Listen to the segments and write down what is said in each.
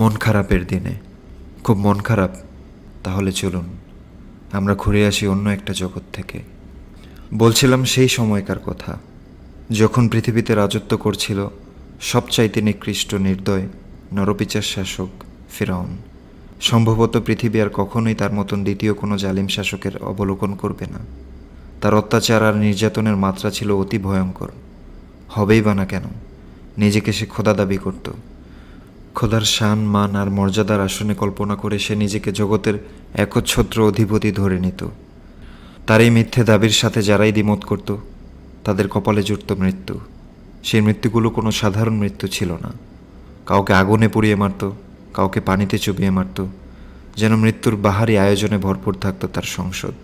মন খারাপের দিনে খুব মন খারাপ, তাহলে চলুন আমরা ঘুরে আসি অন্য একটা জগৎ থেকে। বলছিলাম সেই সময়কার কথা, যখন পৃথিবীতে রাজত্ব করছিল সবচাইতে নিকৃষ্ট নির্দয় নরপিচার শাসক ফিরআউন। সম্ভবত পৃথিবী আর কখনোই তার মতন দ্বিতীয় কোনো জালিম শাসকের অবলোকন করবে না। তার অত্যাচার আর নির্যাতনের মাত্রা ছিল অতি ভয়ঙ্কর। হবেই বা না কেন, নিজেকে সে খোদা দাবি করত। খোদার শান মান আর মর্যাদার আসনে কল্পনা করে সে নিজেকে জগতের একচ্ছত্র অধিপতি ধরে নিত। তার এই মিথ্যে দাবির সাথে যারাই দ্বিমত করত তাদের কপালে জুটত মৃত্যু। সেই মৃত্যুগুলো কোনো সাধারণ মৃত্যু ছিল না। কাউকে আগুনে পুড়িয়ে মারত, কাউকে পানিতে চুবিয়ে মারত, যেন মৃত্যুর বাহারি আয়োজনে ভরপুর থাকত তার সংসদ।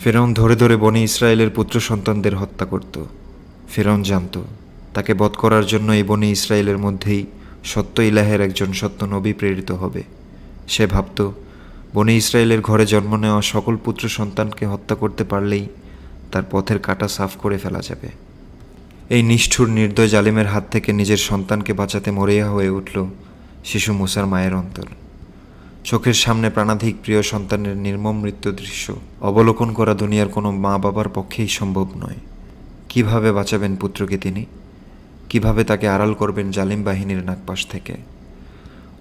ফিরআউন ধরে ধরে বনি ইসরায়েলের পুত্র সন্তানদের হত্যা করত। ফিরআউন জানত তাকে বধ করার জন্য এই বনি ইসরায়েলের মধ্যেই সত্য ইলাহের একজন সত্য নবী প্রেরিত হবে। সে ভাবত বনি ইসরায়েলের ঘরে জন্ম নেওয়া সকল পুত্র সন্তানকে হত্যা করতে পারলেই তার পথের কাঁটা সাফ করে ফেলা যাবে। এই নিষ্ঠুর নির্দয় জালিমের হাত থেকে নিজের সন্তানকে বাঁচাতে মরিয়া হয়ে উঠল শিশু মুসার মায়ের অন্তর। চোখের সামনে প্রাণাধিক প্রিয় সন্তানের নির্মম মৃত্যু দৃশ্য অবলোকন করা দুনিয়ার কোনো মা বাবার পক্ষেই সম্ভব নয়। কিভাবে বাঁচাবেন পুত্রকে তিনি? কিভাবে তাকে আড়াল করবেন জালিম বাহিনীর নাগপাশ থেকে?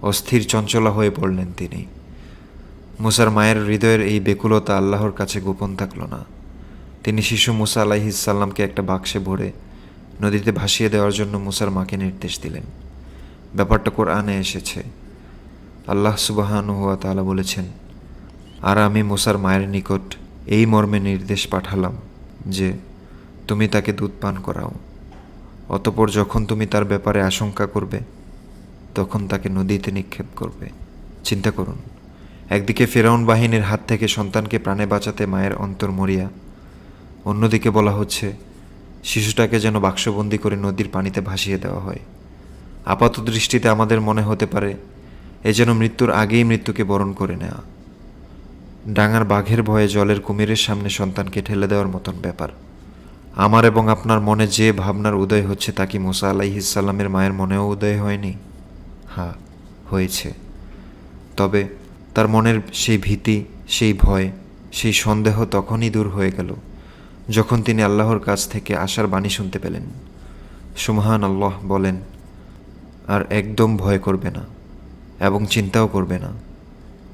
অস্থির চঞ্চলা হয়ে পড়লেন তিনি। মুসার মায়ের হৃদয়ের এই বেকুলতা আল্লাহর কাছে গোপন থাকল না। তিনি শিশু মুসা আলাইহিসসালামকে একটা বাক্সে ভরে নদীতে ভাসিয়ে দেওয়ার জন্য মুসার মাকে নির্দেশ দিলেন। ব্যাপারটা কোরআনে এসেছে। আল্লাহ সুবহানাহু ওয়া তাআলা বলেছেন, আর আমি মুসার মায়ের নিকট এই মর্মে নির্দেশ পাঠালাম যে তুমি তাকে দুধ পান করাও। অতঃপর যখন তুমি তার ব্যাপারে আশঙ্কা করবে তখন তাকে নদীতে নিক্ষেপ করবে। চিন্তা করুন, একদিকে ফিরআউন বাহিনীর হাত থেকে সন্তানকে প্রাণে বাঁচাতে মায়ের অন্তর মরিয়া, অন্যদিকে বলা হচ্ছে শিশুটাকে যেন বাক্সবন্দি করে নদীর পানিতে ভাসিয়ে দেওয়া হয়। আপাত দৃষ্টিতে আমাদের মনে হতে পারে এ যেন মৃত্যুর আগেই মৃত্যুকে বরণ করে নেওয়া। ডাঙার বাঘের ভয়ে জলের কুমিরের সামনে সন্তানকে ঠেলে দেওয়ার মতন ব্যাপার। আমার এবং আপনার মনে যে ভাবনার উদয় হচ্ছে তা কি মুসা আলাইহিসসালামের মায়ের মনেও উদয় হয়নি? হ্যাঁ, হয়েছে। তবে তার মনের সেই ভীতি, সেই ভয়, সেই সন্দেহ তখনই দূর হয়ে গেল যখন তিনি আল্লাহর কাছ থেকে আশার বাণী শুনতে পেলেন। সুবহানাল্লাহ বলেন, আর একদম ভয় করবে না এবং চিন্তাও করবে না।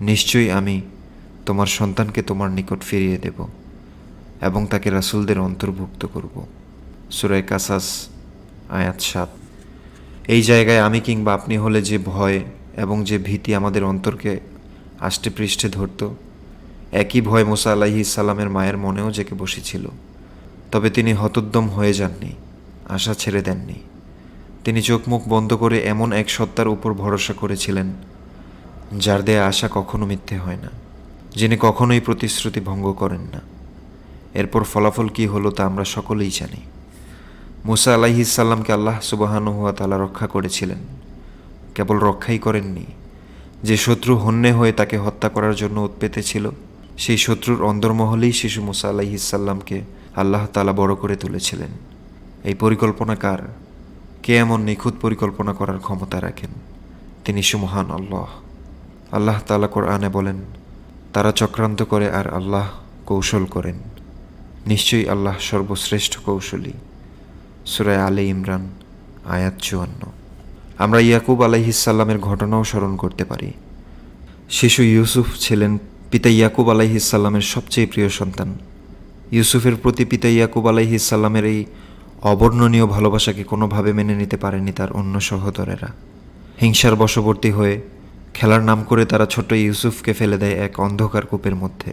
নিশ্চয়ই আমি তোমার সন্তানকে তোমার নিকট ফিরিয়ে দেব এবং তাকে রাসূলদের অন্তর্ভুক্ত করব। সূরা কাসাস আয়াত ৭। এই জায়গায় আমি কিংবা আপনি হলে যে ভয় এবং যে ভীতি আমাদের অন্তরকে আষ্টে পৃষ্ঠে ধরত, একই ভয় মুসা আলাইহিসসালামের মায়ের মনেও জেগে বসেছিল। তবে তিনি হতোদ্যম হয়ে যাননি, আশা ছেড়ে দেননি। তিনি চোখ মুখ বন্ধ করে এমন এক সত্তার উপর ভরসা করেছিলেন যার দেয়া আশা কখনো মিথ্যে হয় না, যিনি কখনোই প্রতিশ্রুতি ভঙ্গ করেন না। এরপর ফলাফল কী হলো তা আমরা সকলেই জানি। মুসা আলাইহিসসালামকে আল্লাহ সুবহানাহু ওয়া তাআলা রক্ষা করেছিলেন। কেবল রক্ষাই করেননি, যে শত্রু হন্যে হয়ে তাকে হত্যা করার জন্য উৎপেতে ছিল, সেই শত্রুর অন্দরমহলেই শিশু মুসা আলাইহিসসালামকে আল্লাহ তাআলা বড় করে তুলেছিলেন। এই পরিকল্পনা কার? কে এমন নিখুঁত পরিকল্পনা করার ক্ষমতা রাখেন? তিনি সুমহান আল্লাহ। আল্লাহ তাআলা কোরআনে বলেন, তারা চক্রান্ত করে আর আল্লাহ কৌশল করেন। নিশ্চয়ই আল্লাহ সর্বশ্রেষ্ঠ কৌশলী। সূরা আলে ইমরান আয়াত ৫৪। আমরা ইয়াকুব আলাইহিসসালামের ঘটনাও স্মরণ করতে পারি। শিশু ইউসুফ ছিলেন পিতা ইয়াকুব আলাইহিসসালামের সবচেয়ে প্রিয় সন্তান। ইউসুফের প্রতি পিতা ইয়াকুব আলাইহিসসালামের এই অবর্ণনীয় ভালোবাসাকে কোনোভাবে মেনে নিতে পারেনি তার অন্য সহোদরেরা। হিংসার বশবর্তী হয়ে খেলার নাম করে তারা ছোট্ট ইউসুফকে ফেলে দেয় এক অন্ধকার কূপের মধ্যে।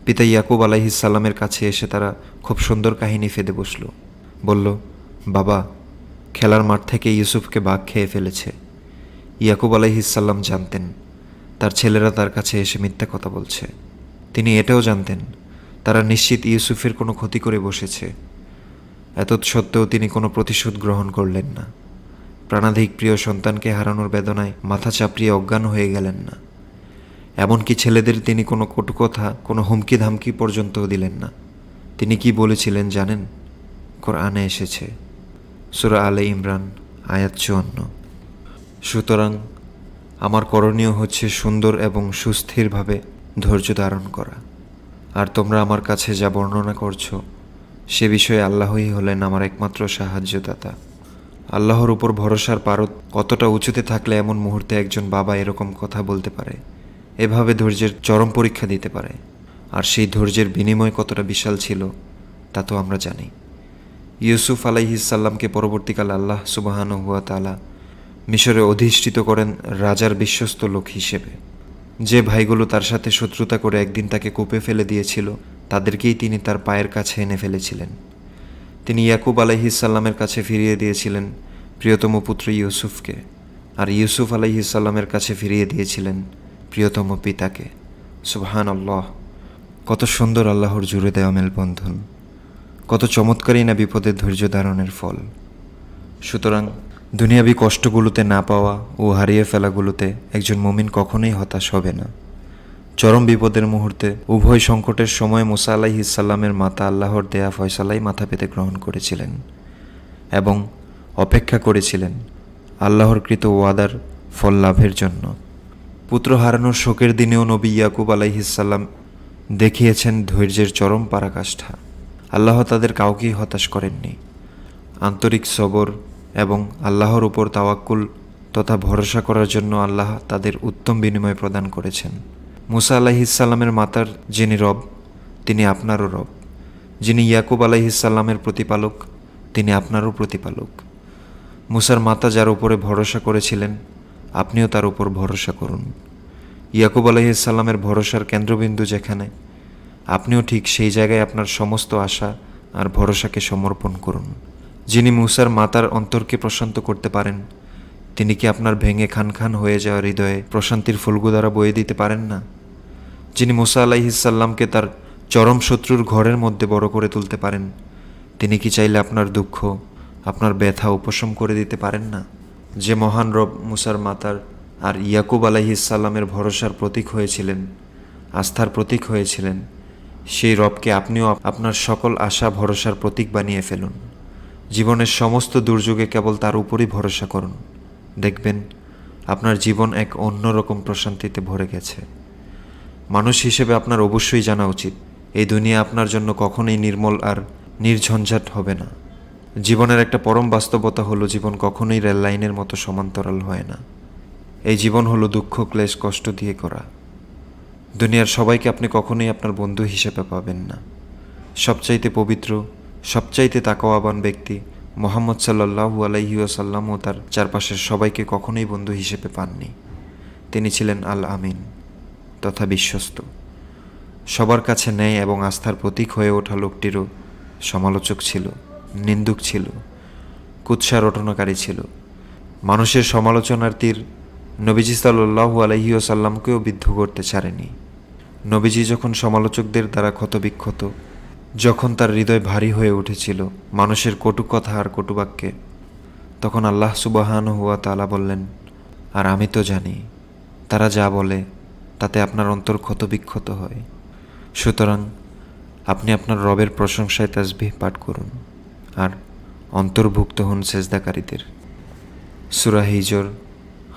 পিতা ইয়াকুব আলাইহিসসালামের কাছে এসে তারা খুব সুন্দর কাহিনী ফেঁদে বসল। বলল, বাবা, খেলার মাঠ থেকে ইউসুফকে বাঘ খেয়ে ফেলেছে। ইয়াকুব আলাইহিসসালাম জানতেন তার ছেলেরা তার কাছে এসে মিথ্যা কথা বলছে। তিনি এটাও জানতেন তারা নিশ্চিত ইউসুফের কোনো ক্ষতি করে বসেছে। এতৎসত্ত্বেও তিনি কোনো প্রতিশোধ গ্রহণ করলেন না। প্রাণাধিক প্রিয় সন্তানকে হারানোর বেদনায় মাথা চাপড়িয়ে অজ্ঞান হয়ে গেলেন না। এমনকি ছেলেদের তিনি কোনো কটু কথা, কোনো হুমকি ধামকি পর্যন্তও দিলেন না। তিনি কি বলেছিলেন জানেন? কোরআনে এসেছে, সূরা আলে ইমরান আয়াত ৫৪। সুতরাং আমার করণীয় হচ্ছে সুন্দর এবং সুস্থিরভাবে ধৈর্য ধারণ করা। আর তোমরা আমার কাছে যা বর্ণনা করছো সে বিষয়ে আল্লাহই হলেন আমার একমাত্র সাহায্যদাতা। আল্লাহর উপর ভরসার পারদ কতটা উঁচুতে থাকলে এমন মুহূর্তে একজন বাবা এরকম কথা বলতে পারে, এভাবে ধৈর্যের চরম পরীক্ষা দিতে পারে। আর সেই ধৈর্যের বিনিময় কতটা বিশাল ছিল তা তো আমরা জানি। ইউসুফ আলাইহিসসাল্লামকে পরবর্তীকালে আল্লাহ সুবহানাহু ওয়া তাআলা মিশরে অধিষ্ঠিত করেন রাজার বিশ্বস্ত লোক হিসেবে। যে ভাইগুলো তার সাথে শত্রুতা করে একদিন তাকে কূপে ফেলে দিয়েছিল, তাদেরকেই তিনি তার পায়ের কাছে এনে ফেলেছিলেন। তিনি ইয়াকুব আলাইহিসসাল্লামের কাছে ফিরিয়ে দিয়েছিলেন প্রিয়তম পুত্র ইউসুফকে, আর ইউসুফ আলাইহিসসাল্লামের কাছে ফিরিয়ে দিয়েছিলেন প্রিয়তম পিতাকে। সুবহানাল্লাহ! কত সুন্দর আল্লাহর জুড়ে দেওয়া মেলবন্ধন, কত চমৎকারই না বিপদে ধৈর্য ধারণের ফল। সুতরাং দুনিয়াবি কষ্টগুলোতে না পাওয়া ও হারিয়ে ফেলাগুলোতে একজন মুমিন কখনোই হতাশ হবে না। চরম বিপদের মুহূর্তে উভয় সংকটের সময় মুসা আলাইহিসসালামের মাতা আল্লাহর দেয়া ফয়সালাই মাথা পেতে গ্রহণ করেছিলেন এবং অপেক্ষা করেছিলেন আল্লাহর কৃত ওয়াদার ফল লাভের জন্য। পুত্র হারানোর শোকের দিনেও নবী ইয়াকুব আলাইহিসসালাম দেখিয়েছেন ধৈর্যের চরম পরাকাষ্ঠা। আল্লাহ তাদের কাউকেই হতাশ করেননি। আন্তরিক সবর এবং আল্লাহর উপর তাওয়াক্কুল তথা ভরসা করার জন্য আল্লাহ তাদের উত্তম বিনিময় প্রদান করেছেন। মুসা আলাইহিসসালামের মাতার যিনি রব, তিনি আপনারও রব। যিনি ইয়াকুব আলাইহিসসালামের প্রতিপালক, তিনি আপনারও প্রতিপালক। মুসার মাতা যার উপরে ভরসা করেছিলেন, আপনিও তার উপর ভরসা করুন। ইয়াকুব আলাইহিসসালামের ভরসার কেন্দ্রবিন্দু যেখানে, আপনিও ঠিক সেই জায়গায় আপনার সমস্ত আশা আর ভরসাকে সমর্পণ করুন। যিনি মুসার মাতার অন্তরকে প্রশান্ত করতে পারেন, তিনি কি আপনার ভেঙে খান খান হয়ে যাওয়া হৃদয়ে প্রশান্তির ফুলগুধারা বয়ে দিতে পারেন না? যিনি মুসা আলাইহিসসালামকে তার চরম শত্রুর ঘরের মধ্যে বড় করে তুলতে পারেন, তিনি কি চাইলে আপনার দুঃখ, আপনার ব্যথা উপশম করে দিতে পারেন না? যে মহান রব মুসার মাতার আর ইয়াকুব আলাইহিসসালামের ভরসার প্রতীক হয়েছিলেন, আস্থার প্রতীক হয়েছিলেন, সেই রবকে আপনিও আপনার সকল আশা ভরসার প্রতীক বানিয়ে ফেলুন। জীবনের সমস্ত দুর্যোগে কেবল তার উপরই ভরসা করুন। দেখবেন আপনার জীবন এক অন্যরকম প্রশান্তিতে ভরে গেছে। মানুষ হিসেবে আপনার অবশ্যই জানা উচিত, এই দুনিয়া আপনার জন্য কখনোই নির্মল আর নির্ঝঞ্ঝাট হবে না। জীবনের একটা পরম বাস্তবতা হলো, জীবন কখনোই রেল লাইনের মতো সমান্তরাল হয় না। এই জীবন হলো দুঃখ, ক্লেশ, কষ্ট দিয়ে করা। দুনিয়ার সবাইকে আপনি কখনোই আপনার বন্ধু হিসেবে পাবেন না। সবচাইতে পবিত্র, সবচাইতে তাকওয়াবান ব্যক্তি মুহাম্মদ সাল্লাল্লাহু আলাইহি ওয়াসাল্লাম ও তার চারপাশের সবাইকে কখনোই বন্ধু হিসেবে পাননি। তিনি ছিলেন আল আমিন তথা বিশ্বস্ত। সবার কাছে ন্যায় এবং আস্থার প্রতীক হয়ে ওঠা লোকটিরও সমালোচক ছিল, নিন্দুক ছিল, কুৎসা রটনাকারী ছিল। মানুষের সমালোচনার তীর নবীজি সাল্লাল্লাহু আলাইহি ওয়াসাল্লামকেও বিদ্ধ করতে ছাড়েনি। নবীজি যখন সমালোচকদের দ্বারা ক্ষতবিক্ষত, যখন তার হৃদয় ভারী হয়ে উঠেছিল মানুষের কটু কথা আর কটুবাক্যে, তখন আল্লাহ সুবহানাহু ওয়া তাআলা বললেন, আর আমি তো জানি তারা যা বলে তাতে আপনার অন্তর ক্ষতবিক্ষত হয়। সুতরাং আপনি আপনার রবের প্রশংসায় তাসবিহ পাঠ করুন আর অন্তর্ভুক্ত হন সেজদাকারীদের। সূরা হিজর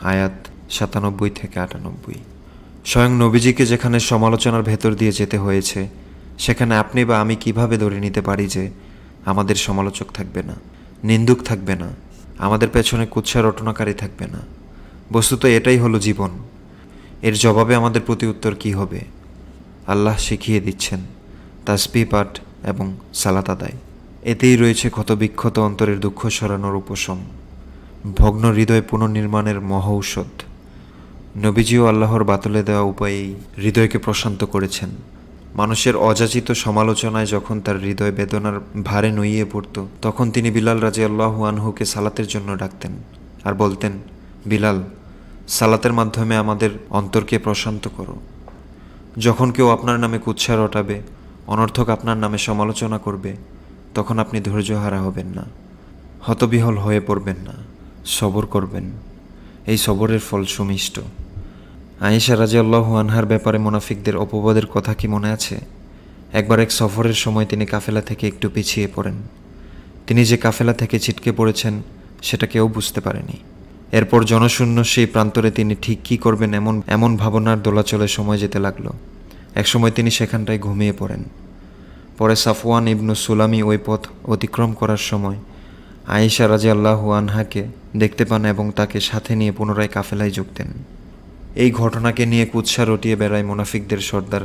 আয়াত 97 থেকে 98। স্বয়ং নবীজিকে যেখানে সমালোচনার ভেতর দিয়ে যেতে হয়েছে, সেখানে আপনি বা আমি কিভাবে ধরে নিতে পারি যে আমাদের সমালোচক থাকবে না, নিন্দুক থাকবে না, আমাদের পেছনে কুৎসা রটনাকারী থাকবে না? বস্তুত এটাই হলো জীবন। এর জবাবে আমাদের প্রতি উত্তর কী হবে? আল্লাহ শিখিয়ে দিচ্ছেন তাসবিহ পাঠ এবং সালাত আদায়। এতেই রয়েছে ক্ষতবিক্ষত অন্তরের দুঃখ সরানোর উপশম, ভগ্ন হৃদয় পুনর্নির্মাণের মহৌষধ। নবীজিও আল্লাহর বাতলে দেওয়া উপায়েই হৃদয়কে প্রশান্ত করেছেন। মানুষের অযাচিত সমালোচনায় যখন তার হৃদয় বেদনার ভারে নুইয়ে পড়ত, তখন তিনি বিলাল রাদিয়াল্লাহু আনহুকে সালাতের জন্য ডাকতেন আর বলতেন, বিলাল, সালাতের মাধ্যমে আমাদের অন্তরকে প্রশান্ত করো। যখন কেউ আপনার নামে কুৎসা রটাবে, অনর্থক আপনার নামে সমালোচনা করবে, তখন আপনি ধৈর্যহারা হবেন না, হতবিহল হয়ে পড়বেন না, সবর করবেন। এই সবরের ফল সুমিষ্ট। আয়েশা রাদিয়াল্লাহু আনহার ব্যাপারে মুনাফিকদের অপবাদের কথা কি মনে আছে? একবার এক সফরের সময় তিনি কাফেলা থেকে একটু পিছিয়ে পড়েন। তিনি যে কাফেলা থেকে ছিটকে পড়েছেন সেটা কেউ বুঝতে পারেনি। এরপর জনশূন্য সেই প্রান্তরে তিনি ঠিক কী করবেন এমন এমন ভাবনার দোলাচলে সময় যেতে লাগলো। একসময় তিনি সেখানটায় ঘুমিয়ে পড়েন। পরে সাফওয়ান ইবনু সুলামি ওই পথ অতিক্রম করার সময় আয়েশা রাদিয়াল্লাহু আনহাকে দেখতে পান এবং তাকে সাথে নিয়ে পুনরায় কাফেলায় যোগ দেন। এই ঘটনাকে নিয়ে কুৎসা রটিয়ে বেড়ায় মুনাফিকদের সর্দার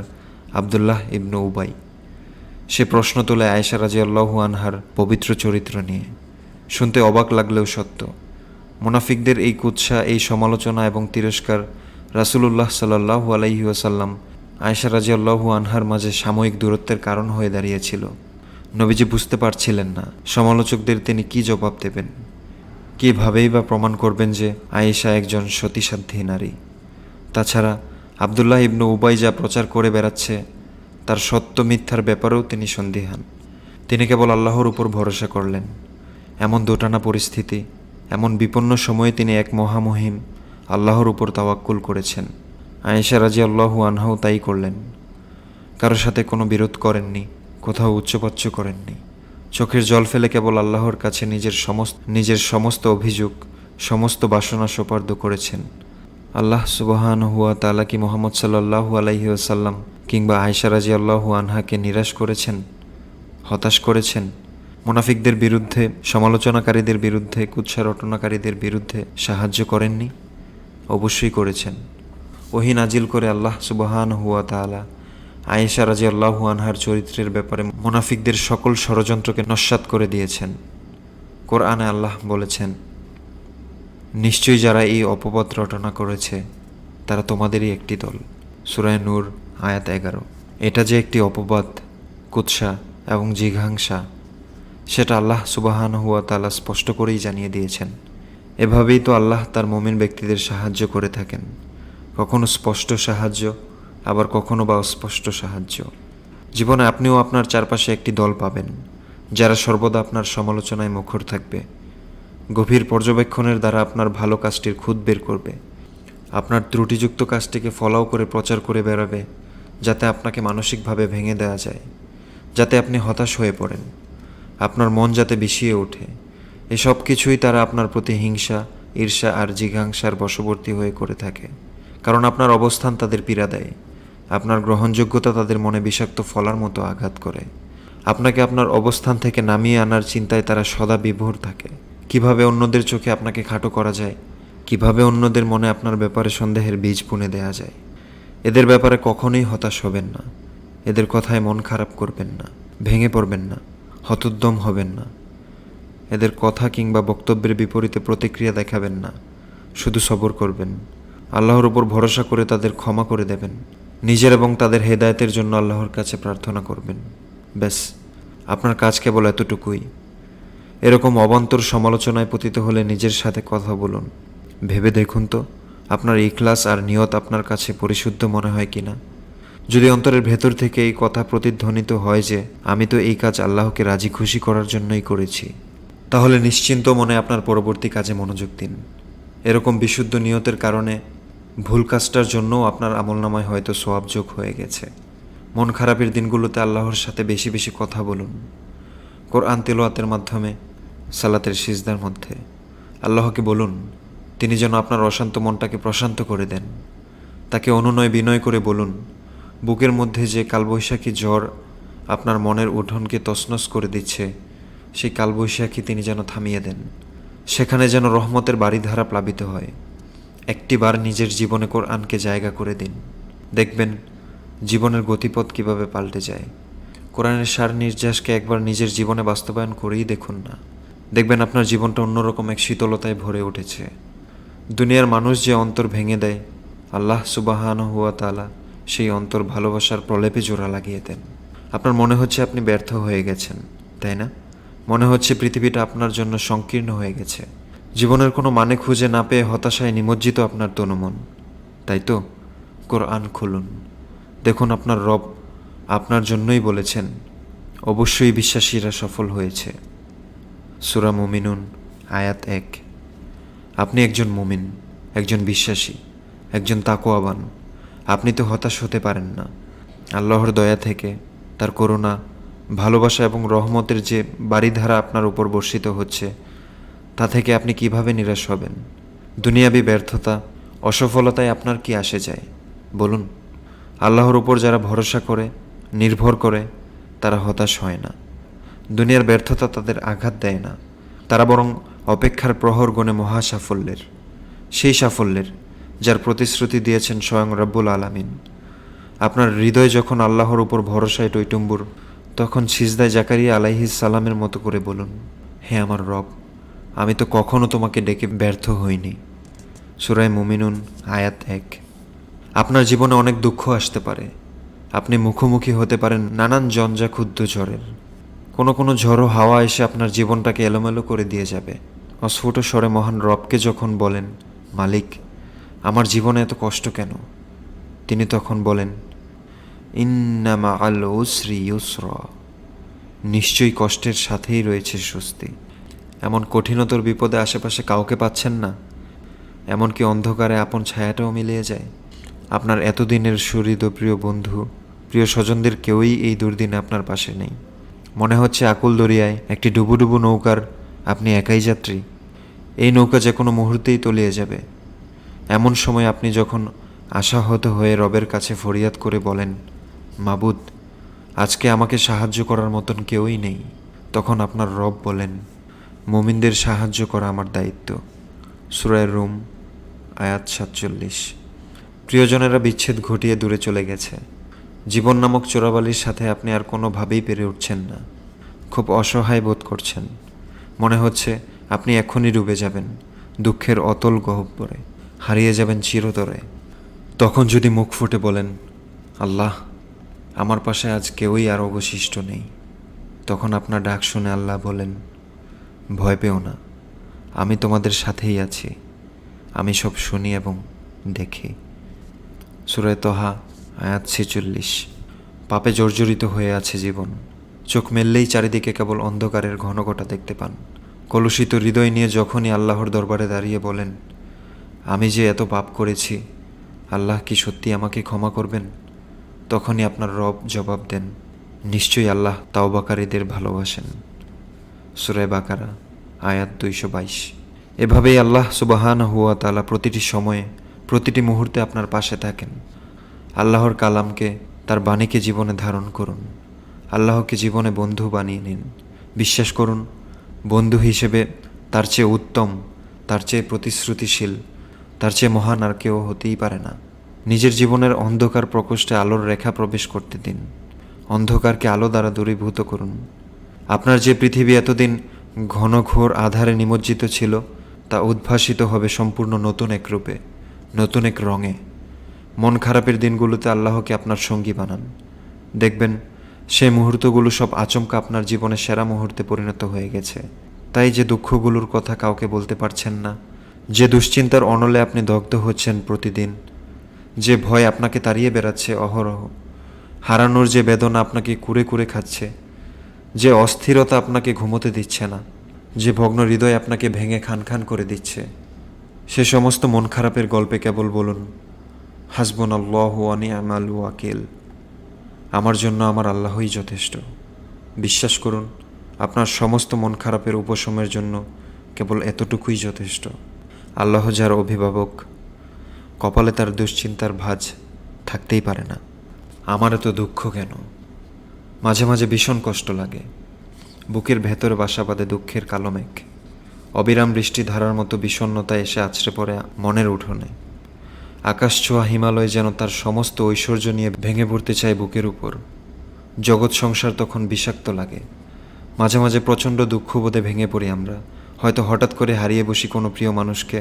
আবদুল্লাহ ইবনু উবাই। সে প্রশ্ন তোলে আয়েশা রাদিয়াল্লাহু আনহার পবিত্র চরিত্র নিয়ে। শুনতে অবাক লাগলেও সত্য। মুনাফিকদের এই কুৎসা, এই সমালোচনা এবং তিরস্কার রাসূলুল্লাহ সাল্লাল্লাহু আলাইহি ওয়াসাল্লাম আয়েশা রাদিয়াল্লাহু আনহার মাঝে সাময়িক দূরত্বের কারণ হয়ে দাঁড়িয়েছিল। নবীজি বুঝতে পারছিলেন না সমালোচকদের তিনি কী জবাব দেবেন, কীভাবেই বা প্রমাণ করবেন যে আয়েশা একজন সতীসাধ্যী নারী। তাছাড়া আবদুল্লাহ ইবনু উবাই যা প্রচার করে বেড়াচ্ছে তার সত্য মিথ্যার ব্যাপারেও তিনি সন্দিহান। তিনি কেবল আল্লাহর উপর ভরসা করলেন। এমন দোটানা পরিস্থিতি, এমন বিপন্ন সময়ে তিনি এক মহামহিম আল্লাহর উপর তাওয়াক্কুল করেছেন। আয়েশা রাদিয়াল্লাহু আনহাও তাই করলেন। কারোর সাথে কোনো বিরোধ করেননি, কোথাও উচ্চবাচ্য করেননি। চোখের জল ফেলে কেবল আল্লাহর কাছে নিজের সমস্ত অভিযোগ, সমস্ত বাসনা সোপার্দ করেছেন। আল্লাহ সুবহানাহু ওয়া তাআলা কি মুহাম্মদ সাল্লাল্লাহু আলাইহি ওয়াসাল্লাম কিংবা আয়েশা রাদিয়াল্লাহু আনহাকে নিরাশ করেছেন, হতাশ করেছেন? মুনাফিকদের বিরুদ্ধে, সমালোচনাকারীদের বিরুদ্ধে, কুৎসা রটনাকারীদের বিরুদ্ধে সাহায্য করেননি? অবশ্যই করেছেন। ওহী নাজিল করে আল্লাহ সুবহানাহু ওয়া তাআলা আয়েশা রাদিয়াল্লাহু আনহার চরিত্রের ব্যাপারে মুনাফিকদের সকল ষড়যন্ত্রকে নস্যাৎ করে দিয়েছেন। কোরআনে আল্লাহ বলেছেন, নিশ্চয়ই যারা এই অপবাদ রটনা করেছে তারা তোমাদেরই একটি দল। সূরা নূর আয়াত 11। এটা যে একটি অপবাদ, কুৎসা এবং জিঘাংসা সেটা আল্লাহ সুবহানাহু ওয়া তাআলা স্পষ্ট করেই জানিয়ে দিয়েছেন। এভাবেই তো আল্লাহ তার মুমিন ব্যক্তিদের সাহায্য করে থাকেন, কখনো স্পষ্ট সাহায্য, আবার কখনো বা অস্পষ্ট সাহায্য। জীবনে আপনিও আপনার চারপাশে একটি দল পাবেন যারা সর্বদা আপনার সমালোচনায় মুখর থাকবে, গভীর পর্যবেক্ষণের দ্বারা আপনার ভালো কাজটির খুঁত বের করবে, আপনার ত্রুটিযুক্ত কাজটিকে ফলাও করে প্রচার করে বেড়াবে, যাতে আপনাকে মানসিকভাবে ভেঙে দেওয়া যায়, যাতে আপনি হতাশ হয়ে পড়েন, আপনার মন যাতে বিষিয়ে ওঠে। এসব কিছুই তারা আপনার প্রতি হিংসা, ঈর্ষা আর জিঘাংসার বশবর্তী হয়ে করে থাকে। কারণ আপনার অবস্থান তাদের পীড়া দেয়, আপনার গ্রহণযোগ্যতা তাদের মনে বিষাক্ত ফলার মতো আঘাত করে। আপনাকে আপনার অবস্থান থেকে নামিয়ে আনার চিন্তায় তারা সদা বিভোর থাকে। কিভাবে অন্যদের চোখে আপনাকে খাটো করা যায়, কিভাবে অন্যদের মনে আপনার ব্যাপারে সন্দেহের বীজ বুনে দেয়া যায়। এদের ব্যাপারে কখনোই হতাশ হবেন না, এদের কথায় মন খারাপ করবেন না, ভেঙে পড়বেন না, হতোদ্যম হবেন না। এদের কথা কিংবা বক্তব্যের বিপরীতে প্রতিক্রিয়া দেখাবেন না, শুধু সবর করবেন। আল্লাহর উপর ভরসা করে তাদের ক্ষমা করে দেবেন। নিজের এবং তাদের হেদায়েতের জন্য আল্লাহর কাছে প্রার্থনা করবেন। ব্যাস, আপনার কাজ কেবল এতটুকুই। এরকম অবান্তর সমালোচনায় পতিত হলে নিজের সাথে কথা বলুন, ভেবে দেখুন তো আপনার ইখলাস আর নিয়ত আপনার কাছে পরিশুদ্ধ মনে হয় কিনা। যদি অন্তরের ভেতর থেকে এই কথা প্রতিধ্বনিত হয় যে আমি তো এই কাজ আল্লাহকে রাজি খুশি করার জন্যই করেছি, তাহলে নিশ্চিন্ত মনে আপনার পরবর্তী কাজে মনোযোগ দিন। এরকম বিশুদ্ধ নিয়তের কারণে ভুল কাজটার জন্যও আপনার আমলনামায় হয়তো সওয়াব যোগ হয়ে গেছে। মন খারাপের দিনগুলোতে আল্লাহর সাথে বেশি বেশি কথা বলুন। কোরআন তিলাওয়াতের মাধ্যমে, সালাতের সিজদার মধ্যে আল্লাহকে বলুন তিনি যেন আপনার অশান্ত মনটাকে প্রশান্ত করে দেন। তাকে অনুনয় বিনয় করে বলুন বুকের মধ্যে যে কালবৈশাখী ঝড় আপনার মনের উঠোনকে তছনছ করে দিচ্ছে, সেই কালবৈশাখী তিনি যেন থামিয়ে দেন। সেখানে যেন রহমতের বাড়িধারা প্লাবিত হয়। একটিবার নিজের জীবনে কোরআনকে জায়গা করে দিন, দেখবেন জীবনের গতিপথ কিভাবে পাল্টে যায়। কোরআনের সার নির্যাসকে একবার নিজের জীবনে বাস্তবায়ন করেই দেখুন না, দেখবেন আপনার জীবনটা অন্যরকম এক শীতলতায় ভরে উঠেছে। দুনিয়ার মানুষ যে অন্তর ভেঙে দেয়, আল্লাহ সুবহানাহু ওয়া তাআলা সেই অন্তর ভালোবাসার প্রলেপে জোড়া লাগিয়ে দেন। আপনার মনে হচ্ছে আপনি ব্যর্থ হয়ে গেছেন, তাই না? মনে হচ্ছে পৃথিবীটা আপনার জন্য সংকীর্ণ হয়ে গেছে, জীবনের কোনো মানে খুঁজে না পেয়ে হতাশায় নিমজ্জিত আপনার তনুমন, তাই তো? কোরআন খুলুন, দেখুন আপনার রব আপনার জন্যই বলেছেন অবশ্যই বিশ্বাসীরা সফল হয়েছে। সূরা মুমিনুন আয়াত 1। আপনি একজন মুমিন, একজন বিশ্বাসী, একজন তাকওয়াবান। আপনি তো হতাশ হতে পারেন না। আল্লাহর দয়া থেকে, তার করুণা, ভালোবাসা এবং রহমতের যে বাড়িধারা আপনার উপর বর্ষিত হচ্ছে, তা থেকে আপনি কিভাবে নিরাশ হবেন? দুনিয়াবি ব্যর্থতা, অসফলতায় আপনার কি আসে যায় বলুন? আল্লাহর উপর যারা ভরসা করে, নির্ভর করে, তারা হতাশ হয় না। দুনিয়ার ব্যর্থতা তাদের আঘাত দেয় না, তারা বরং অপেক্ষার প্রহর গণে মহা সাফল্যের, সেই সাফল্যের যার প্রতিশ্রুতি দিয়েছেন স্বয়ং রব্বুল আলামিন। আপনার হৃদয় যখন আল্লাহর উপর ভরসায় টইটুম্বুর, তখন সিজদায় জাকারিয়া আলাইহিস সালামের মতো করে বলুন, হে আমার রব, আমি তো কখনো তোমাকে ডেকে ব্যর্থ হইনি। সূরা মুমিনুন আয়াত 1। আপনার জীবনে অনেক দুঃখ আসতে পারে, আপনি মুখোমুখি হতে পারেন নানান জঞ্জাক্ষুদ্র ঝড়ের। কোনো ঝড়ো হাওয়া এসে আপনার জীবনটাকে এলোমেলো করে দিয়ে যাবে। অস্ফুট স্বরে মহান রবকে যখন বলেন, মালিক, আমার জীবনে এত কষ্ট কেন? তিনি তখন বলেন, ইন্না মাআল উসরি ইউসরা, নিশ্চয়ই কষ্টের সাথেই রয়েছে স্বস্তি। এমন কঠিনতর বিপদে আশেপাশে কাউকে পাচ্ছেন না, এমনকি অন্ধকারে আপন ছায়াটাও মিলিয়ে যায়। আপনার এতদিনের সুহৃদপ্রিয় বন্ধু, প্রিয় স্বজনদের কেউই এই দুর্দিনে আপনার পাশে নেই। মনে হচ্ছে আকুল দরিয়ায় একটি ডুবুডুবু নৌকার আপনি একাই যাত্রী। এই নৌকা যে কোনো মুহূর্তেই তলিয়ে যাবে। এমন সময় আপনি যখন আশাহত হয়ে রবের কাছে ফরিয়াদ করে বলেন, মাবুদ, আজকে আমাকে সাহায্য করার মতন কেউই নেই, তখন আপনার রব বলেন, মুমিনদের সাহায্য করা আমার দায়িত্ব। সূরা রুম আয়াত 47। প্রিয়জনেরা বিচ্ছেদ ঘটিয়ে দূরে চলে গেছে। জীবন নামক চোরাবালির সাথে আপনি আর কোনোভাবেই পেরে উঠছেন না। খুব অসহায় বোধ করছেন। মনে হচ্ছে আপনি এখনই ডুবে যাবেন দুঃখের অতল গহ্বরে, হারিয়ে যাবেন চিরতরে। তখন যদি মুখ ফুটে বলেন, আল্লাহ, আমার পাশে আজ কেউই আর অবশিষ্ট নেই, তখন আপনার ডাক শুনে আল্লাহ বলেন, ভয় পেও না, আমি তোমাদের সাথেই আছি, আমি সব শুনি এবং দেখি। সূরা তহা আয়াত 46। পাপে জর্জরিত হয়ে আছে জীবন। চোখ মেললেই চারিদিকে কেবল অন্ধকারের ঘনঘটা দেখতে পান। কলুষিত হৃদয় নিয়ে যখনই আল্লাহর দরবারে দাঁড়িয়ে বলেন, আমি যে এত পাপ করেছি, আল্লাহ কি সত্যি আমাকে ক্ষমা করবেন? তখনই আপনার রব জবাব দেন, নিশ্চয়ই আল্লাহ তাওবাকারীদের ভালোবাসেন। সূরা বাকারা আয়াত 222। এভাবেই আল্লাহ সুবহানাহু ওয়া তাআলা প্রতিটি সময়ে, প্রতিটি মুহূর্তে আপনার পাশে থাকেন। আল্লাহর কালামকে, তার বাণীকে জীবনে ধারণ করুন। আল্লাহকে জীবনে বন্ধু বানিয়ে নিন। বিশ্বাস করুন, বন্ধু হিসেবে তার চেয়ে উত্তম, তার চেয়ে প্রতিশ্রুতিশীল, তার চেয়ে মহান আর কেউ হতেই পারে না। নিজের জীবনের অন্ধকার প্রকোষ্ঠে আলোর রেখা প্রবেশ করতে দিন। অন্ধকারকে আলো দ্বারা দূরীভূত করুন। আপনার যে পৃথিবী এতদিন ঘন ঘোর আধারে নিমজ্জিত ছিল, তা উদ্ভাসিত হবে সম্পূর্ণ নতুন এক রূপে, নতুন এক রঙে। মন খারাপের দিনগুলোতে আল্লাহকে আপনার সঙ্গী বানান। দেখবেন সেই মুহূর্তগুলো সব আচমকা আপনার জীবনের সেরা মুহূর্তে পরিণত হয়ে গেছে। তাই যে দুঃখগুলোর কথা কাউকে বলতে পারছেন না, যে দুশ্চিন্তার অনলে আপনি দগ্ধ হচ্ছেন প্রতিদিন, যে ভয় আপনাকে তাড়িয়ে বেড়াচ্ছে অহরহ, হারানোর যে বেদনা আপনাকে কুরে কুরে খাচ্ছে, যে অস্থিরতা আপনাকে ঘুমোতে দিচ্ছে না, যে ভগ্ন হৃদয় আপনাকে ভেঙে খান খান করে দিচ্ছে, সে সমস্ত মন খারাপের গল্পে কেবল বলুন, হাসবুনাল্লাহু ওয়া নি'মাল ওয়াকিল, আমার জন্য আমার আল্লাহই যথেষ্ট। বিশ্বাস করুন, আপনার সমস্ত মন খারাপের উপশমের জন্য কেবল এতটুকুই যথেষ্ট। আল্লাহ যার অভিভাবক, কপালে তার দুশ্চিন্তার ভাঁজ থাকতেই পারে না। আমার এত দুঃখ কেন? মাঝে মাঝে ভীষণ কষ্ট লাগে। বুকের ভেতরে বাসা বাঁধে দুঃখের কালো মেঘ। অবিরাম বৃষ্টি ধারার মতো বিষণ্ণতা এসে আছড়ে পড়ে মনের উঠোনে। আকাশ ছোঁয়া হিমালয় যেন তার সমস্ত ঐশ্বর্য নিয়ে ভেঙে পড়তে চায় বুকের উপর। জগৎ সংসার তখন বিষাক্ত লাগে। মাঝে মাঝে প্রচণ্ড দুঃখবোধে ভেঙে পড়ি আমরা। হয়তো হঠাৎ করে হারিয়ে বসি কোনো প্রিয় মানুষকে।